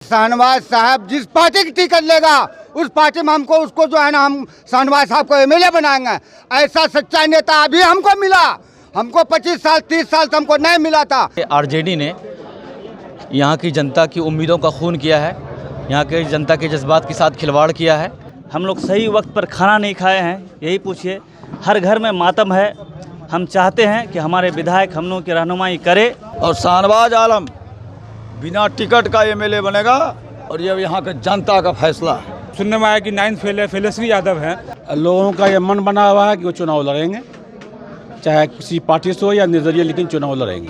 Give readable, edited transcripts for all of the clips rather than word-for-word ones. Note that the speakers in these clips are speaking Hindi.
शाहनवाज साहब जिस पार्टी की टिकट लेगा उस पार्टी में हमको उसको जो है ना हम शाहनवाज साहब को एमएलए बनाएंगे। ऐसा सच्चा नेता अभी हमको मिला, हमको 25 साल 30 साल तो हमको नहीं मिला था। आरजेडी ने यहाँ की जनता की उम्मीदों का खून किया है, यहाँ के जनता के जज्बात के साथ खिलवाड़ किया है। हम लोग सही वक्त पर खाना नहीं खाए हैं, यही पूछिए। हर घर में मातम है। हम चाहते हैं कि हमारे विधायक हम लोगों की रहनुमाई करे। और शाहनवाज आलम बिना टिकट का एमएलए बनेगा और ये यहाँ के जनता का फैसला है। सुनने में आया कि 9th फेल है, तेजस्वी यादव है। लोगों का ये मन बना हुआ है कि वो चुनाव लड़ेंगे, चाहे किसी पार्टी से हो या निर्दलीय, लेकिन चुनाव लड़ेंगे।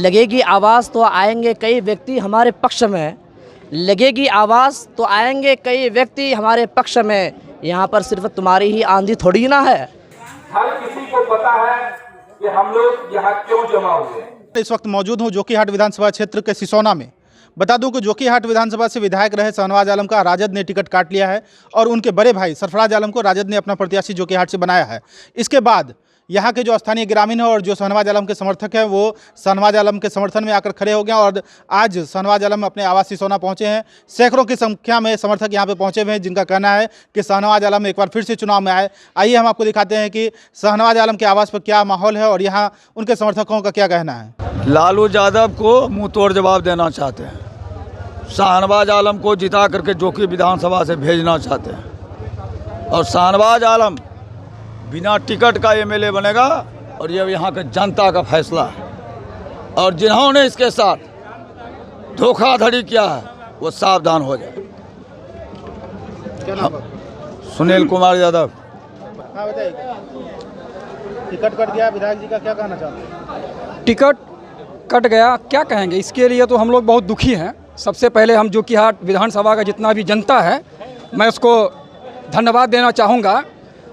लगेगी आवाज़ तो आएंगे कई व्यक्ति हमारे पक्ष में, लगेगी आवाज़ तो आएंगे कई व्यक्ति हमारे पक्ष में। यहाँ पर सिर्फ तुम्हारी ही आंधी थोड़ी ना है। हर किसी को पता है कि हम लोग यहाँ क्यों जमा हुए हैं। इस वक्त मौजूद हूँ जोकीहाट विधानसभा क्षेत्र के सिसोना में। बता दूं कि जोकीहाट विधानसभा से विधायक रहे शाहनवाज आलम का राजद ने टिकट काट लिया है और उनके बड़े भाई सरफराज आलम को राजद ने अपना प्रत्याशी जोकीहाट से बनाया है। इसके बाद यहाँ के जो स्थानीय ग्रामीण है और जो शाहनवाज आलम के समर्थक हैं वो शाहनवाज आलम के समर्थन में आकर खड़े हो गए और आज शाहनवाज आलम अपने आवास सिसोना पहुँचे हैं। सैकड़ों की संख्या में समर्थक यहाँ पे पहुँचे हुए हैं जिनका कहना है कि शाहनवाज आलम एक बार फिर से चुनाव में आए। आइए हम आपको दिखाते हैं कि शाहनवाज आलम के आवास पर क्या माहौल है और यहाँ उनके समर्थकों का क्या कहना है। लालू यादव को मुंह तोड़ जवाब देना चाहते हैं, शाहनवाज आलम को जिता करके जोकी विधानसभा से भेजना चाहते हैं और शाहनवाज आलम बिना टिकट का एमएलए बनेगा और ये यहाँ के जनता का फैसला है। और जिन्होंने इसके साथ धोखाधड़ी किया है वो सावधान हो जाए। सुनील कुमार यादव। हाँ बताइए, टिकट कट गया, विधायक जी का क्या कहना चाहते हैं? टिकट कट गया, क्या कहेंगे। इसके लिए तो हम लोग बहुत दुखी हैं। सबसे पहले हम जोकीहाट विधानसभा का जितना भी जनता है मैं उसको धन्यवाद देना चाहूँगा।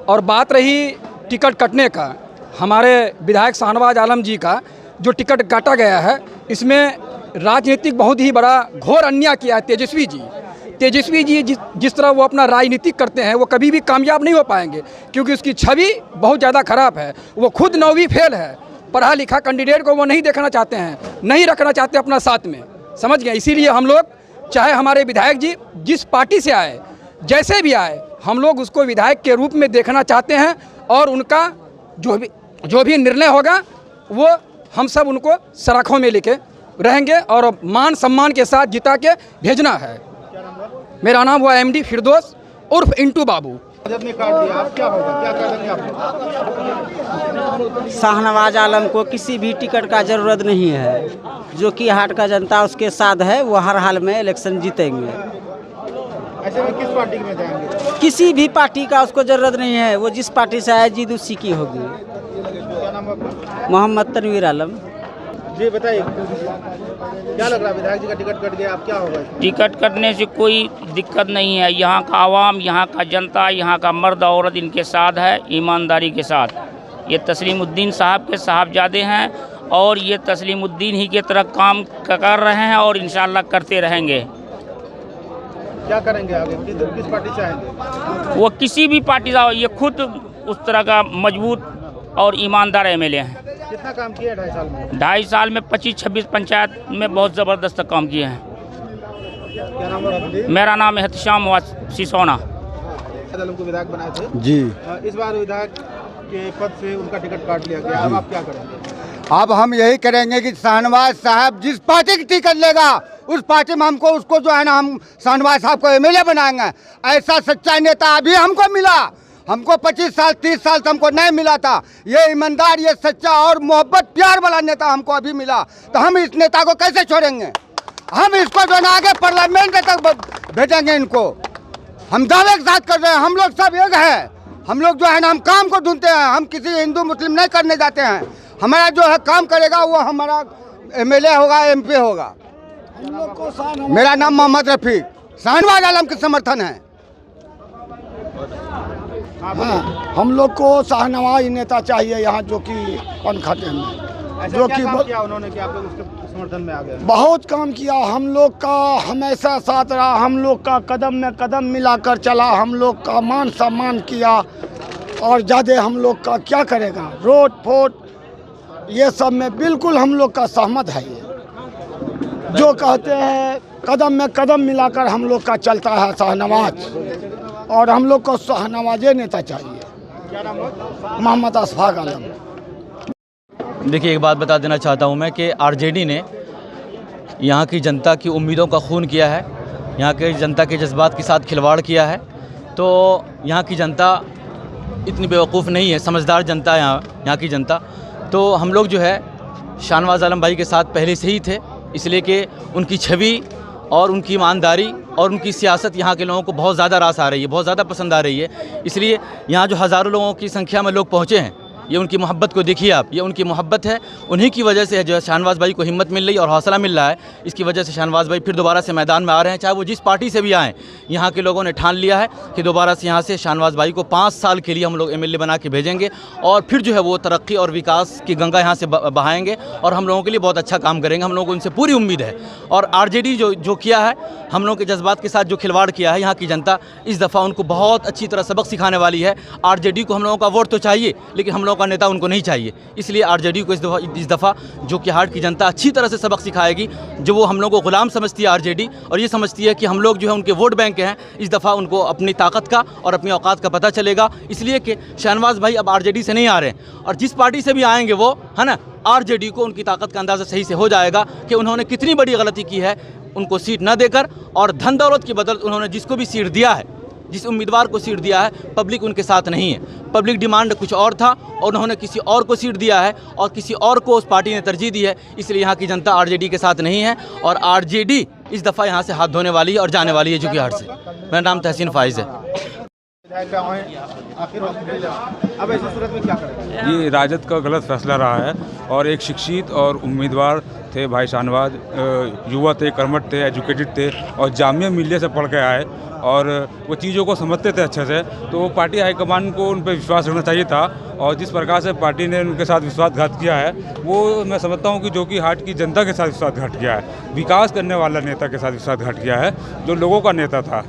और बात रही टिकट कटने का, हमारे विधायक शाहनवाज आलम जी का जो टिकट काटा गया है इसमें राजनीतिक बहुत ही बड़ा घोर अन्याय किया है तेजस्वी जी जिस तरह वो अपना राजनीतिक करते हैं वो कभी भी कामयाब नहीं हो पाएंगे, क्योंकि उसकी छवि बहुत ज़्यादा खराब है। वो खुद 9वीं फेल है, पढ़ा लिखा कैंडिडेट को वो नहीं देखना चाहते हैं, नहीं रखना चाहते अपना साथ में, समझ गए। इसीलिए हम लोग चाहे हमारे विधायक जी जिस पार्टी से आए, जैसे भी आए, हम लोग उसको विधायक के रूप में देखना चाहते हैं और उनका जो भी निर्णय होगा वो हम सब उनको सराखों में लेके रहेंगे और मान सम्मान के साथ जिता के भेजना है। मेरा नाम हुआ MD फिरदौस उर्फ इंटू बाबू। राजद ने काट दिया, अब क्या होगा, क्या करेंगे आप? शाहनवाज आलम को किसी भी टिकट का ज़रूरत नहीं है। जोकीहाट का जनता उसके साथ है, वो हर हाल में इलेक्शन जीतेंगे। ऐसे में किस पार्टी में जाएंगे? किसी भी पार्टी का उसको ज़रूरत नहीं है, वो जिस पार्टी से आए जीत उसी की होगी। क्या नाम आपका? मोहम्मद तनवीर आलम। जी बताइए, क्या लग रहा है विधायक जी का टिकट कट गया, अब क्या होगा? टिकट कटने से कोई दिक्कत नहीं है। यहाँ का आवाम, यहाँ का जनता, यहाँ का मर्द औरत इनके साथ है, ईमानदारी के साथ। ये तस्लीमुद्दीन साहब के साहबजादे हैं और ये तस्लीमुद्दीन ही के तरह काम कर रहे हैं और इंशाअल्लाह करते रहेंगे। क्या करेंगे आगे, किस पार्टी से आएंगे? वो किसी भी पार्टी का, ये खुद उस तरह का मजबूत और ईमानदार एमएलए हैं। कितना काम किया है 2.5 साल में? 2.5 साल में 25-26 पंचायत में बहुत ज़बरदस्त काम किए हैं। क्या नाम है? मेरा नाम है एहतशाम सिसोना। को विधायक बनाए थे जी, इस बार विधायक के पद से उनका टिकट काट लिया गया, अब आप क्या करेंगे? अब हम यही करेंगे कि शाहनवाज साहब जिस पार्टी की टिकट लेगा उस पार्टी में हमको उसको जो है ना हम शाहनवाज साहब को एमएलए बनाएंगे। ऐसा सच्चा नेता अभी हमको मिला, हमको 25 साल 30 साल तो हमको नहीं मिला था। ये ईमानदार, ये सच्चा और मोहब्बत प्यार वाला नेता हमको अभी मिला, तो हम इस नेता को कैसे छोड़ेंगे? हम इसको जो है ना आगे पार्लियामेंट तक भेजेंगे इनको। हम दावे के साथ कर रहे हैं, हम लोग सब एक है। हम लोग जो है ना हम काम को ढूंढते हैं, हम किसी हिंदू मुस्लिम नहीं करने जाते हैं। हमारा जो है काम करेगा वो हमारा एमएलए होगा, MP होगा। मेरा नाम मोहम्मद रफीक, शाहनवाज आलम के समर्थन है। हाँ, हम लोग को शाहनवाज नेता चाहिए यहाँ जो कि पनखटे में, जो कि उन्होंने किया, आप लोग उसके समर्थन में आ गए। बहुत काम किया, हम लोग का हमेशा साथ रहा, हम लोग का कदम में कदम मिलाकर चला, हम लोग का मान सम्मान किया और ज़्यादा हम लोग का क्या करेगा, रोड फोट ये सब में बिल्कुल हम लोग का सहमत है। ये जो कहते हैं कदम में कदम मिलाकर हम लोग का चलता है शाहनवाज, और हम लोग को शाहनवाजे नेता चाहिए। मोहम्मद अशफाक आलम। देखिए, एक बात बता देना चाहता हूं मैं कि आरजेडी ने यहाँ की जनता की उम्मीदों का खून किया है, यहाँ के जनता के जज्बात के साथ खिलवाड़ किया है। तो यहाँ की जनता इतनी बेवकूफ़ नहीं है, समझदार जनता है यहाँ की जनता। तो हम लोग जो है शाहनवाज आलम भाई के साथ पहले से ही थे, इसलिए कि उनकी छवि और उनकी ईमानदारी और उनकी सियासत यहाँ के लोगों को बहुत ज़्यादा रास आ रही है, बहुत ज़्यादा पसंद आ रही है। इसलिए यहाँ जो हज़ारों लोगों की संख्या में लोग पहुँचे हैं, ये उनकी मोहब्बत को देखिए आप, ये उनकी मोहब्बत है। उन्हीं की वजह से जो है शाहनवाज भाई को हिम्मत मिल रही और हौसला मिल रहा है। इसकी वजह से शाहनवाज भाई फिर दोबारा से मैदान में आ रहे हैं, चाहे वो जिस पार्टी से भी आएँ। यहाँ के लोगों ने ठान लिया है कि दोबारा से यहाँ से शाहनवाज भाई को 5 साल के लिए हम लोग MLA बना के भेजेंगे, और फिर जो है वो तरक्की और विकास की गंगा यहाँ से बहाएंगे और हम लोगों के लिए बहुत अच्छा काम करेंगे। हम लोगों को उनसे पूरी उम्मीद है। और आरजेडी जो किया है, हम लोगों के जज्बात के साथ जो खिलवाड़ किया है, यहाँ की जनता इस दफ़ा उनको बहुत अच्छी तरह सबक सिखाने वाली है। आरजेडी को हम लोगों का वोट तो चाहिए, लेकिन हम लोगों का नेता उनको नहीं चाहिए। इसलिए आरजेडी को इस दफ़ा जोकीहाट की जनता अच्छी तरह से सबक सिखाएगी। जो वो हम लोगों को गुलाम समझती है आरजेडी, और ये समझती है कि हम लोग जो है उनके वोट बैंक हैं, इस दफ़ा उनको अपनी ताकत का और अपनी औकात का पता चलेगा। इसलिए कि शाहनवाज भाई अब आरजेडी से नहीं आ रहे हैं, और जिस पार्टी से भी आएंगे वो है ना, आरजेडी को उनकी ताकत का अंदाज़ा सही से हो जाएगा कि उन्होंने कितनी बड़ी गलती की है उनको सीट न देकर, और धन दौलत की बदौलत उन्होंने जिसको भी सीट दिया है, जिस उम्मीदवार को सीट दिया है, पब्लिक उनके साथ नहीं है। पब्लिक डिमांड कुछ और था और उन्होंने किसी और को सीट दिया है, और किसी और को उस पार्टी ने तरजीह दी है। इसलिए यहाँ की जनता आरजेडी के साथ नहीं है, और आरजेडी इस दफ़ा यहाँ से हाथ धोने वाली है और जाने वाली है जोकीहाट से। मेरा नाम तहसीन फाइज़ है। अब ऐसी सूरत में क्या करें? ये राजद का गलत फैसला रहा है, और एक शिक्षित और उम्मीदवार थे भाई शाहनवाज, युवा थे, कर्मठ थे, एजुकेटेड थे, और जामिया मिलिया से पढ़ के आए, और वो चीज़ों को समझते थे अच्छे से। तो वो पार्टी हाईकमान को उन पर विश्वास रखना चाहिए था, और जिस प्रकार से पार्टी ने उनके साथ विश्वासघात किया है, वो मैं समझता हूँ कि जोकीहाट की जनता के साथ विश्वासघात किया है। विकास करने वाला नेता के साथ विश्वासघात किया है, जो लोगों का नेता था,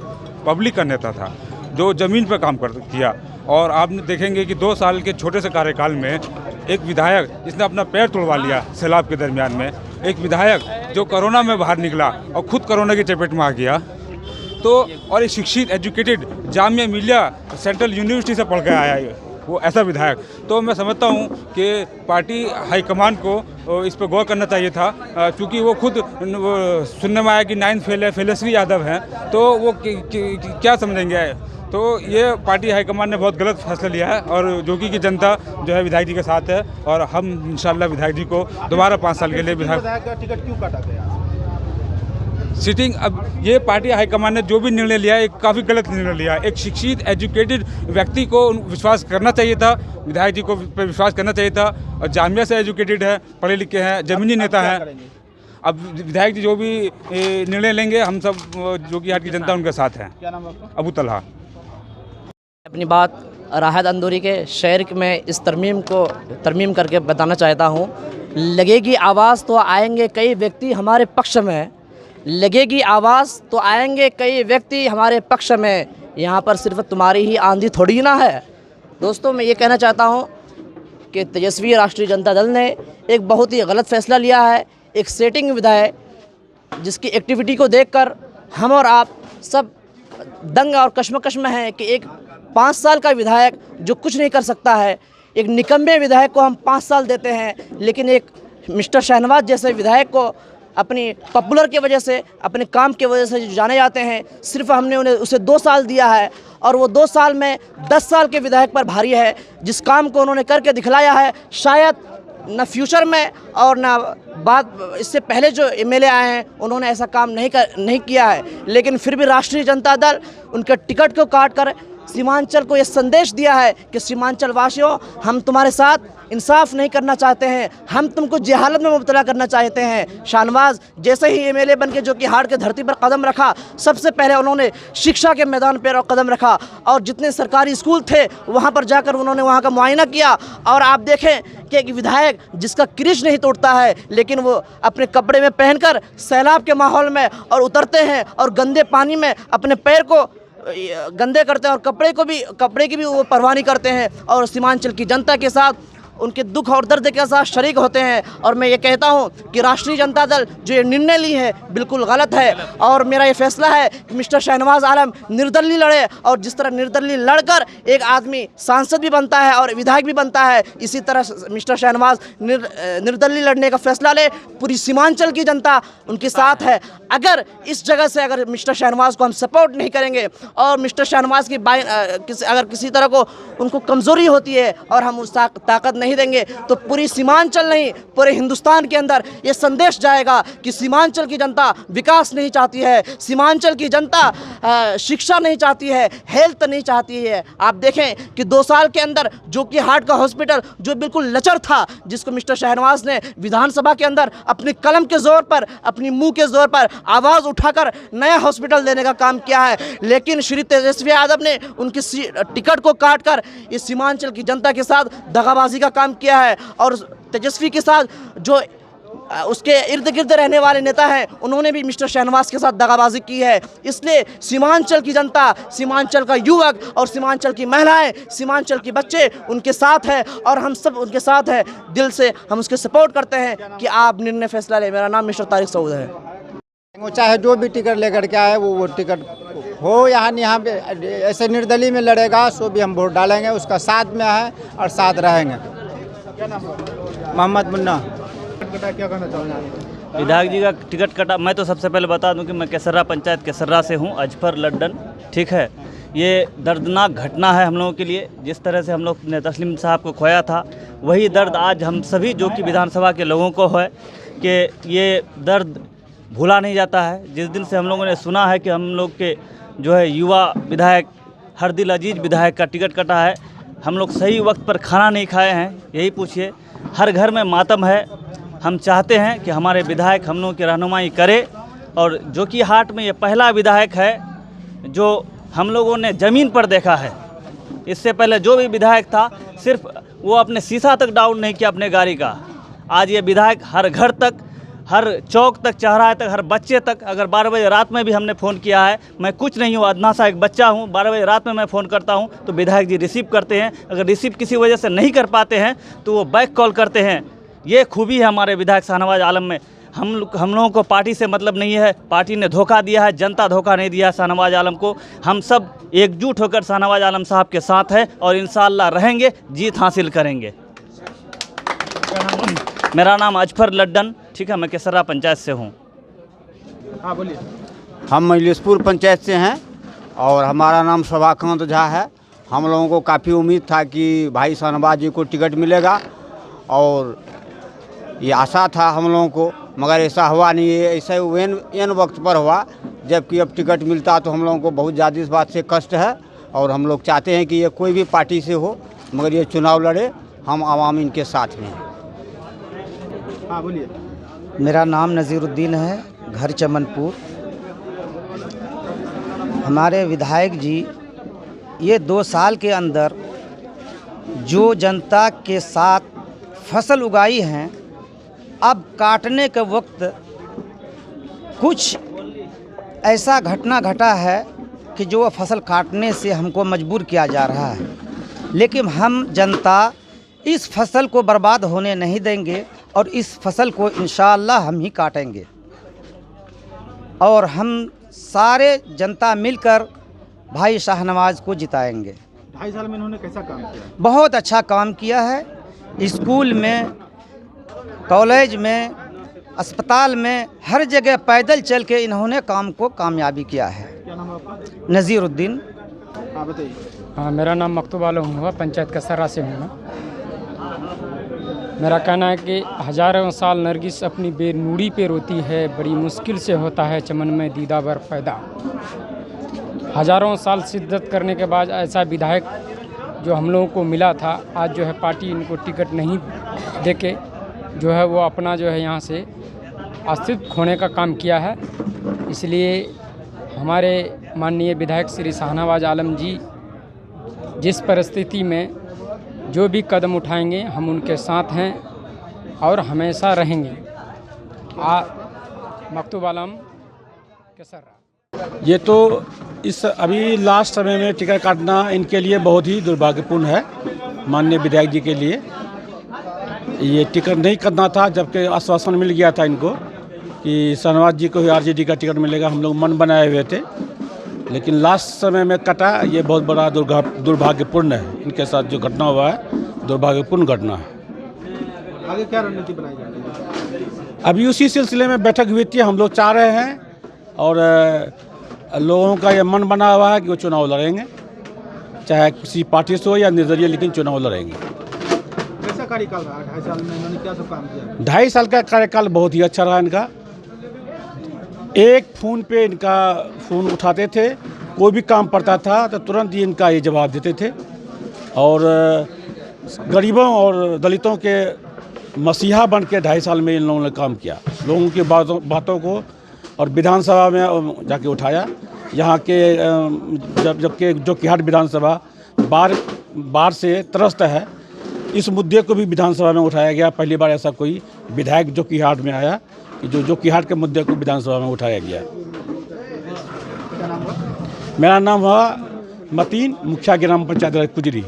पब्लिक का नेता था, जो ज़मीन पर काम किया। और आप देखेंगे कि 2 साल के छोटे से कार्यकाल में एक विधायक जिसने अपना पैर तोड़वा लिया सैलाब के दरमियान में, एक विधायक जो कोरोना में बाहर निकला और खुद कोरोना की चपेट में आ गया, तो और एक शिक्षित educated Jamia Millia central university से पढ़ के आया है वो ऐसा विधायक। तो मैं समझता हूँ कि पार्टी हाईकमान को इस पर गौर करना चाहिए था, क्योंकि वो खुद सुनने में आया कि 9th फेल है, फेलश्री यादव हैं, तो वो क्या समझेंगे। तो ये पार्टी हाईकमान ने बहुत गलत फैसला लिया है, और जोगी की जनता जो है विधायक जी के साथ है, और हम इंशाल्लाह विधायक जी को दोबारा 5 साल के लिए विधायक का टिकट क्यों काटा गया? सिटिंग अब ये पार्टी हाईकमान ने जो भी निर्णय लिया है काफ़ी गलत निर्णय लिया। एक शिक्षित एजुकेटेड व्यक्ति को विश्वास करना चाहिए था, विधायक जी को पे विश्वास करना चाहिए था, और जामिया से एजुकेटेड है, पढ़े लिखे हैं, ज़मीनी नेता हैं। अब विधायक जी जो भी निर्णय लेंगे, हम सब जोकीहाट की जनता उनके साथ हैं। क्या नाम आपका? अबू तलहा। अपनी बात राहत अंदूरी के शहर में इस तरमीम करके बताना चाहता हूँ। लगेगी आवाज़ तो आएंगे कई व्यक्ति हमारे पक्ष में, लगेगी आवाज़ तो आएंगे कई व्यक्ति हमारे पक्ष में, यहाँ पर सिर्फ तुम्हारी ही आंधी थोड़ी ना है। दोस्तों, मैं ये कहना चाहता हूँ कि तेजस्वी राष्ट्रीय जनता दल ने एक बहुत ही गलत फैसला लिया है। एक सेटिंग विधायक जिसकी एक्टिविटी को देखकर हम और आप सब दंग और कश्मकश में हैं कि एक 5 साल का विधायक जो कुछ नहीं कर सकता है, एक निकम्मे विधायक को हम 5 साल देते हैं, लेकिन एक मिस्टर शाहनवाज जैसे विधायक को अपनी पॉपुलर की वजह से, अपने काम की वजह से जो जाने जाते हैं, सिर्फ हमने उसे 2 साल दिया है, और वो 2 साल में 10 साल के विधायक पर भारी है। जिस काम को उन्होंने करके दिखलाया है, शायद न फ्यूचर में और न बाद इससे पहले जो MLA आए हैं उन्होंने ऐसा काम नहीं किया है। लेकिन फिर भी राष्ट्रीय जनता दल उनके टिकट को काट कर सीमांचल को ये संदेश दिया है कि सीमांचल वासियों, हम तुम्हारे साथ इंसाफ नहीं करना चाहते हैं, हम तुमको जहालत में मुब्तला करना चाहते हैं। शाहनवाज जैसे ही MLA बन के जोकीहाट के धरती पर कदम रखा, सबसे पहले उन्होंने शिक्षा के मैदान पर कदम रखा, और जितने सरकारी स्कूल थे वहाँ पर जाकर उन्होंने वहाँ का मुआयना किया। और आप देखें कि एक विधायक जिसका क्रिश नहीं तोड़ता है, लेकिन वो अपने कपड़े में पहनकर सैलाब के माहौल में और उतरते हैं और गंदे पानी में अपने पैर को गंदे करते हैं, और कपड़े की भी वो परवाह नहीं करते हैं, और सीमांचल की जनता के साथ उनके दुख और दर्द के साथ शरीक होते हैं। और मैं ये कहता हूँ कि राष्ट्रीय जनता दल जो ये निर्णय ली है बिल्कुल गलत है, और मेरा ये फैसला है कि मिस्टर शहनवाज आलम निर्दलीय लड़े, और जिस तरह निर्दलीय लड़कर एक आदमी सांसद भी बनता है और विधायक भी बनता है, इसी तरह मिस्टर शहनवाज निर्दलीय लड़ने का फैसला ले। पूरी सीमांचल की जनता उनके साथ है। अगर इस जगह से अगर मिस्टर शहनवाज को हम सपोर्ट नहीं करेंगे और मिस्टर शहनवाज की अगर किसी तरह को उनको कमज़ोरी होती है और हम उस ताकत नहीं देंगे, तो पूरी सीमांचल नहीं पूरे हिंदुस्तान के अंदर ये संदेश जाएगा कि सीमांचल की जनता विकास नहीं चाहती है, सीमांचल की जनता शिक्षा नहीं चाहती है, हेल्थ नहीं चाहती है। आप देखें कि 2 साल के अंदर जोकीहाट का हॉस्पिटल जो बिल्कुल लचर था, जिसको मिस्टर शहनवाज ने विधानसभा के अंदर अपनी कलम के ज़ोर पर, अपनी मुंह के ज़ोर पर आवाज़ उठाकर नया हॉस्पिटल देने का काम किया है, लेकिन श्री तेजस्वी यादव ने उनकी टिकट को काटकर इस सीमांचल की जनता के साथ दगाबाजी का काम किया है। और तेजस्वी के साथ जो उसके इर्द गिर्द रहने वाले नेता हैं, उन्होंने भी मिस्टर शहनवाज के साथ दगाबाजी की है। इसलिए सीमांचल की जनता, सीमांचल का युवक और सीमांचल की महिलाएं, सीमांचल के बच्चे उनके साथ हैं और हम सब उनके साथ हैं। दिल से हम उसके सपोर्ट करते हैं कि आप निर्णय फैसला लें। मेरा नाम मिस्टर तारिक सऊद है। वो चाहे जो भी टिकट लेकर के आए वो टिकट हो, यहाँ पे ऐसे निर्दलीय में लड़ेगा सो भी हम वोट डालेंगे, उसका साथ में है और साथ रहेंगे। मोहम्मद मुन्ना। क्या कहना चाहोगे? विधायक जी का टिकट कटा, मैं तो सबसे पहले बता दूं कि मैं केसर्रा पंचायत केसर्रा से हूं, अजफर लड्डन, ठीक है। ये दर्दनाक घटना है हम लोगों के लिए। जिस तरह से हम लोग ने तस्लीम साहब को खोया था, वही दर्द आज हम सभी जो कि विधानसभा के लोगों को है कि ये दर्द भूला नहीं जाता है। जिस दिन से हम लोगों ने सुना है कि हम लोग के जो है युवा विधायक हरदिल अजीज विधायक का टिकट कटा है, हम लोग सही वक्त पर खाना नहीं खाए हैं, यही पूछिए। हर घर में मातम है। हम चाहते हैं कि हमारे विधायक हम लोगों की रहनुमाई करे, और जोकीहाट में ये पहला विधायक है जो हम लोगों ने ज़मीन पर देखा है। इससे पहले जो भी विधायक था सिर्फ वो अपने शीशा तक डाउन नहीं किया अपने गाड़ी का। आज ये विधायक हर घर तक, हर चौक तक, चौराहे तक, हर बच्चे तक, अगर 12 बजे रात में भी हमने फ़ोन किया है, मैं कुछ नहीं हूँ, अदना सा एक बच्चा हूँ, 12 बजे रात में मैं फ़ोन करता हूँ तो विधायक जी रिसीव करते हैं। अगर रिसीव किसी वजह से नहीं कर पाते हैं तो वो बैक कॉल करते हैं। ये खूबी है हमारे विधायक शाहनवाज आलम में। हम लोगों को पार्टी से मतलब नहीं है, पार्टी ने धोखा दिया है, जनता धोखा नहीं दिया शाहनवाज आलम को। हम सब एकजुट होकर शाहनवाज आलम साहब के साथ हैं और इंशाअल्लाह रहेंगे, जीत हासिल करेंगे। मेरा नाम अजफर लड्डन, ठीक है, मैं केसर्रा पंचायत से हूँ। हाँ बोलिए। हम मजलिसपुर पंचायत से हैं और हमारा नाम शोभाकांत झा है। हम लोगों को काफ़ी उम्मीद था कि भाई शाहनवाज जी को टिकट मिलेगा और ये आशा था हम लोगों को, मगर ऐसा हुआ नहीं है। ऐसा एन वक्त पर हुआ, जबकि अब टिकट मिलता तो हम लोगों को बहुत ज़्यादा इस बात से कष्ट है। और हम लोग चाहते हैं कि ये कोई भी पार्टी से हो, मगर ये चुनाव लड़े, हम आवाम इनके साथ में हैं। हाँ बोलिए। मेरा नाम नज़ीरुद्दीन है, घर चमनपुर। हमारे विधायक जी ये 2 साल के अंदर जो जनता के साथ फसल उगाई हैं, अब काटने के वक्त कुछ ऐसा घटना घटा है कि जो फसल काटने से हमको मजबूर किया जा रहा है। लेकिन हम जनता इस फसल को बर्बाद होने नहीं देंगे और इस फसल को इंशाअल्लाह हम ही काटेंगे। और हम सारे जनता मिलकर भाई शाहनवाज को जिताएंगे। 2.5 साल में इन्होंने कैसा काम किया? बहुत अच्छा काम किया है। स्कूल में, कॉलेज में, अस्पताल में, हर जगह पैदल चल के इन्होंने काम को कामयाबी किया है। क्या नाम है आपका? नज़ीरुद्दीन। हाँ बताइए। हाँ, मेरा नाम मकतूब आलम हुआ, पंचायत केसर्रा से हूँ मैं। मेरा कहना है कि हज़ारों साल नरगिस अपनी बेनूरी पे रोती है, बड़ी मुश्किल से होता है चमन में दीदा बर पैदा। हज़ारों साल शिद्दत करने के बाद ऐसा विधायक जो हम लोगों को मिला था, आज जो है पार्टी इनको टिकट नहीं देके जो है वो अपना जो है यहाँ से अस्तित्व खोने का काम किया है। इसलिए हमारे माननीय विधायक श्री शाहनवाज आलम जी जिस परिस्थिति में जो भी कदम उठाएंगे हम उनके साथ हैं और हमेशा रहेंगे। मकतूब आलम केसर्रा। ये तो इस अभी लास्ट समय में टिकट काटना इनके लिए बहुत ही दुर्भाग्यपूर्ण है, माननीय विधायक जी के लिए। ये टिकट नहीं करना था, जबकि आश्वासन मिल गया था इनको कि शाहनवाज जी को ही आरजेडी का टिकट मिलेगा। हम लोग मन बनाए हुए थे, लेकिन लास्ट समय में कटा। ये बहुत बड़ा दुर्भाग्यपूर्ण है, इनके साथ जो घटना हुआ है दुर्भाग्यपूर्ण घटना है। आगे क्या रणनीति बनाई जाएगी? अभी उसी सिलसिले में बैठक हुई थी। हम लोग चाह रहे हैं और लोगों का ये मन बना हुआ है कि वो चुनाव लड़ेंगे, चाहे किसी पार्टी से हो या निर्दलीय, लेकिन चुनाव लड़ेंगे। कैसा कार्यकाल रहा 2.5 साल में? इन्होंने क्या सब काम किया? 2.5 साल का कार्यकाल बहुत ही अच्छा रहा इनका। एक फ़ोन पे इनका फ़ोन उठाते थे, कोई भी काम पड़ता था तो तुरंत ही इनका ये जवाब देते थे और गरीबों और दलितों के मसीहा बन के 2.5 साल में इन लोगों ने काम किया। लोगों की बातों को और विधानसभा में जाके उठाया। यहाँ के जबकि जोकीहाट विधानसभा बाढ़ से त्रस्त है, इस मुद्दे को भी विधानसभा में उठाया गया। पहली बार ऐसा कोई विधायक जोकीहाट में आया कि जो जोकीहाट के मुद्दे को विधानसभा में उठाया गया। क्या नाम हुआ? मेरा नाम हुआ मतीन, मुखिया ग्राम पंचायत कुजरी।